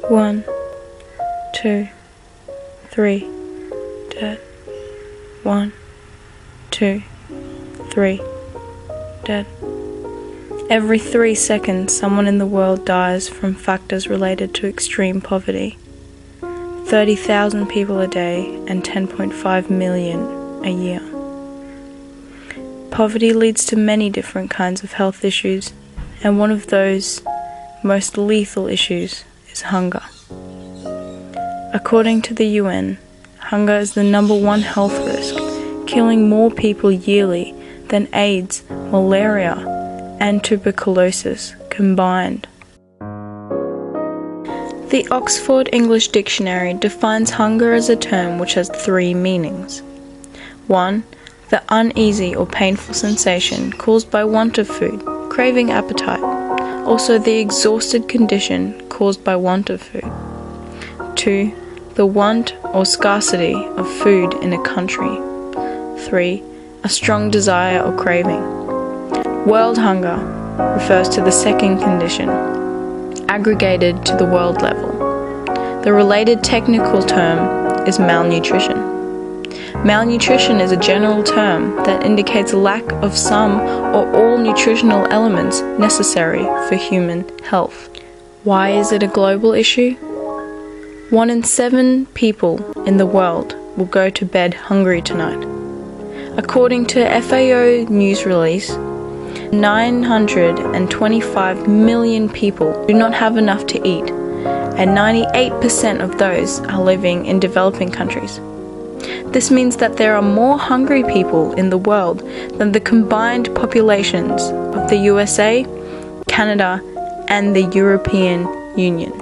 1, 2, 3, dead. 1, 2, 3, dead. Every 3 seconds, someone in the world dies from factors related to extreme poverty. 30,000 people a day and 10.5 million a year. Poverty leads to many different kinds of health issues, and one of those most lethal issues is hunger. According to the UN, hunger is the #1 health risk, killing more people yearly than AIDS, malaria, and tuberculosis combined. The Oxford English Dictionary defines hunger as a term which has 3 meanings. 1. The uneasy or painful sensation caused by want of food, craving appetite. Also the exhausted condition caused by want of food. 2. The want or scarcity of food in a country. 3. A strong desire or craving. World hunger refers to the second condition, aggregated to the world level. The related technical term is malnutrition. Malnutrition is a general term that indicates a lack of some or all nutritional elements necessary for human health. Why is it a global issue? 1 in 7 people in the world will go to bed hungry tonight. According to FAO news release, 925 million people do not have enough to eat, and 98% of those are living in developing countries. This means that there are more hungry people in the world than the combined populations of the USA, Canada, and the European Union.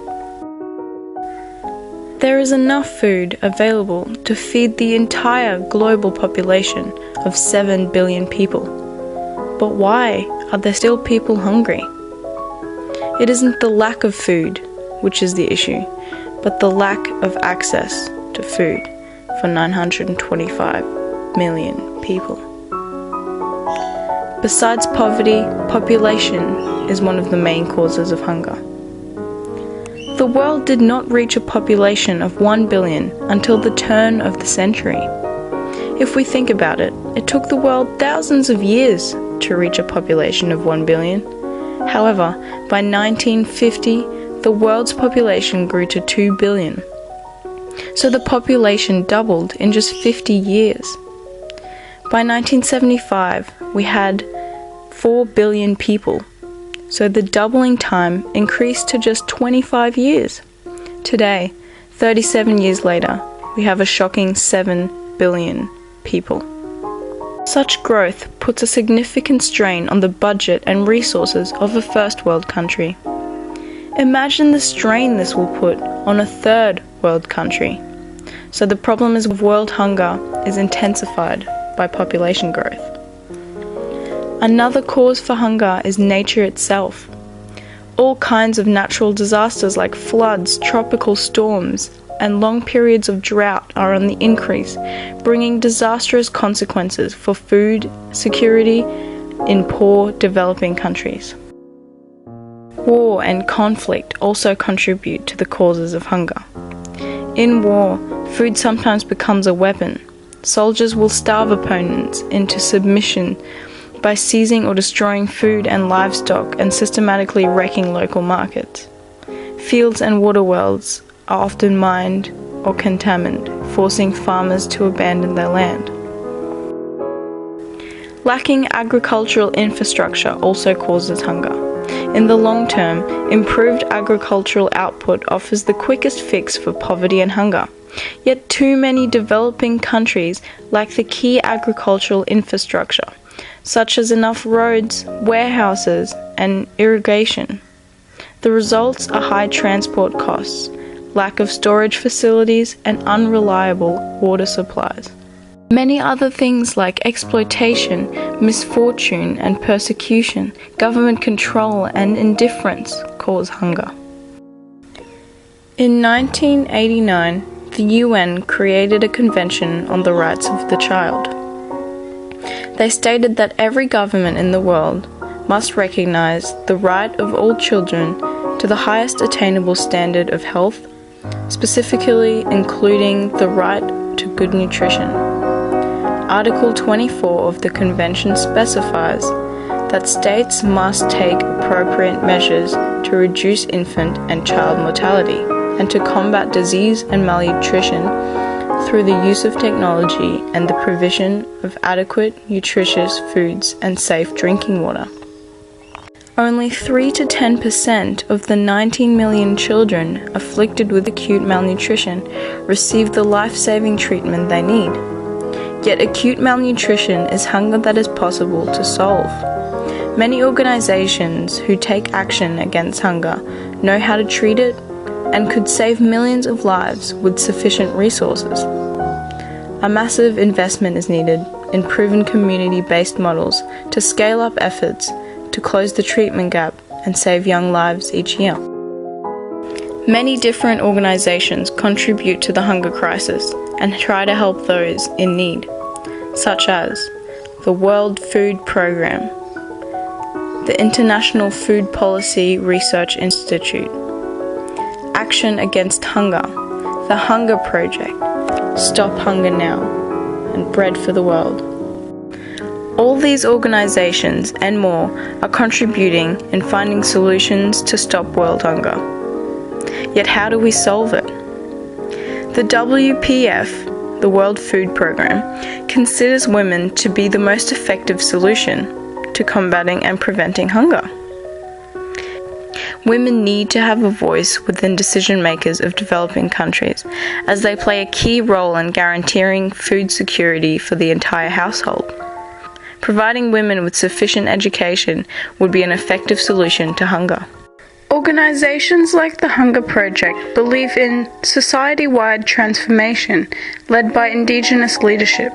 There is enough food available to feed the entire global population of 7 billion people. But why are there still people hungry? It isn't the lack of food which is the issue, but the lack of access to food for 925 million people. Besides poverty, population is one of the main causes of hunger. The world did not reach a population of 1 billion until the turn of the century. If we think about it, it took the world thousands of years to reach a population of 1 billion. However, by 1950, the world's population grew to 2 billion. So the population doubled in just 50 years. By 1975, we had 4 billion people. So the doubling time increased to just 25 years. Today, 37 years later, we have a shocking 7 billion people. Such growth puts a significant strain on the budget and resources of a first world country. Imagine the strain this will put on a third world country. So the problem of world hunger is intensified by population growth. Another cause for hunger is nature itself. All kinds of natural disasters like floods, tropical storms, and long periods of drought are on the increase, bringing disastrous consequences for food security in poor developing countries. War and conflict also contribute to the causes of hunger. In war, food sometimes becomes a weapon. Soldiers will starve opponents into submission by seizing or destroying food and livestock and systematically wrecking local markets. Fields and water wells are often mined or contaminated, forcing farmers to abandon their land. Lacking agricultural infrastructure also causes hunger. In the long term, improved agricultural output offers the quickest fix for poverty and hunger. Yet too many developing countries lack the key agricultural infrastructure, such as enough roads, warehouses, and irrigation. The results are high transport costs, lack of storage facilities, and unreliable water supplies. Many other things like exploitation, misfortune and persecution, government control and indifference cause hunger. In 1989, the UN created a convention on the rights of the child. They stated that every government in the world must recognize the right of all children to the highest attainable standard of health, specifically including the right to good nutrition. Article 24 of the Convention specifies that states must take appropriate measures to reduce infant and child mortality and to combat disease and malnutrition through the use of technology and the provision of adequate, nutritious foods and safe drinking water. Only 3 to 10% of the 19 million children afflicted with acute malnutrition receive the life-saving treatment they need. Yet acute malnutrition is hunger that is possible to solve. Many organizations who take action against hunger know how to treat it and could save millions of lives with sufficient resources. A massive investment is needed in proven community-based models to scale up efforts to close the treatment gap and save young lives each year. Many different organizations contribute to the hunger crisis and try to help those in need, such as the World Food Programme, the International Food Policy Research Institute, Action Against Hunger, the Hunger Project, Stop Hunger Now, and Bread for the World. All these organizations and more are contributing in finding solutions to stop world hunger. Yet how do we solve it? The WFP, the World Food Programme, considers women to be the most effective solution to combating and preventing hunger. Women need to have a voice within decision makers of developing countries, as they play a key role in guaranteeing food security for the entire household. Providing women with sufficient education would be an effective solution to hunger. Organizations like the Hunger Project believe in society-wide transformation led by Indigenous leadership.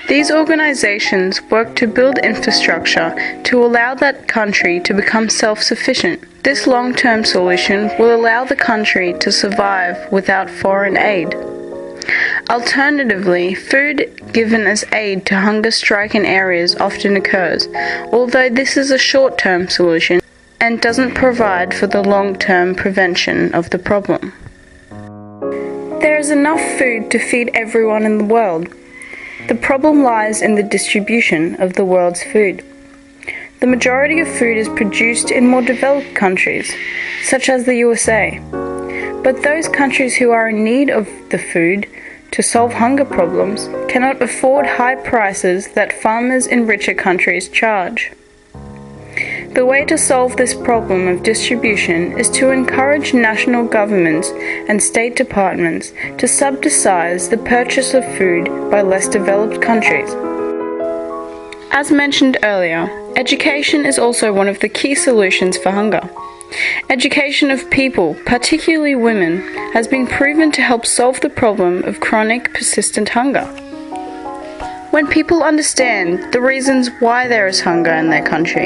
These organizations work to build infrastructure to allow that country to become self-sufficient. This long-term solution will allow the country to survive without foreign aid. Alternatively, food given as aid to hunger-stricken areas often occurs, although this is a short-term solution and doesn't provide for the long-term prevention of the problem. There is enough food to feed everyone in the world. The problem lies in the distribution of the world's food. The majority of food is produced in more developed countries, such as the USA. But those countries who are in need of the food to solve hunger problems cannot afford high prices that farmers in richer countries charge. The way to solve this problem of distribution is to encourage national governments and state departments to subsidize the purchase of food by less developed countries. As mentioned earlier, education is also one of the key solutions for hunger. Education of people, particularly women, has been proven to help solve the problem of chronic, persistent hunger. When people understand the reasons why there is hunger in their country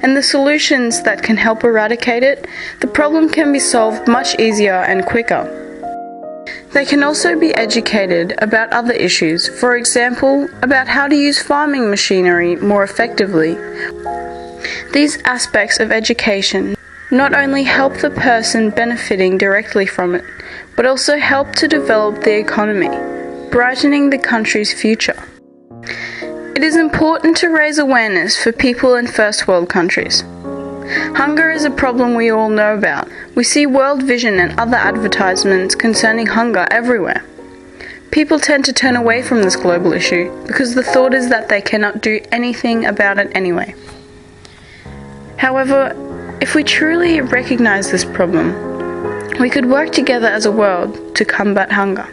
and the solutions that can help eradicate it, the problem can be solved much easier and quicker. They can also be educated about other issues, for example, about how to use farming machinery more effectively. These aspects of education not only help the person benefiting directly from it, but also help to develop the economy, brightening the country's future. It is important to raise awareness for people in first world countries. Hunger is a problem we all know about. We see World Vision and other advertisements concerning hunger everywhere. People tend to turn away from this global issue because the thought is that they cannot do anything about it anyway. However, if we truly recognize this problem, we could work together as a world to combat hunger.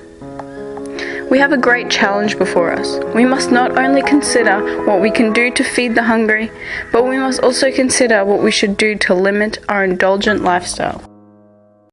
We have a great challenge before us. We must not only consider what we can do to feed the hungry, but we must also consider what we should do to limit our indulgent lifestyle.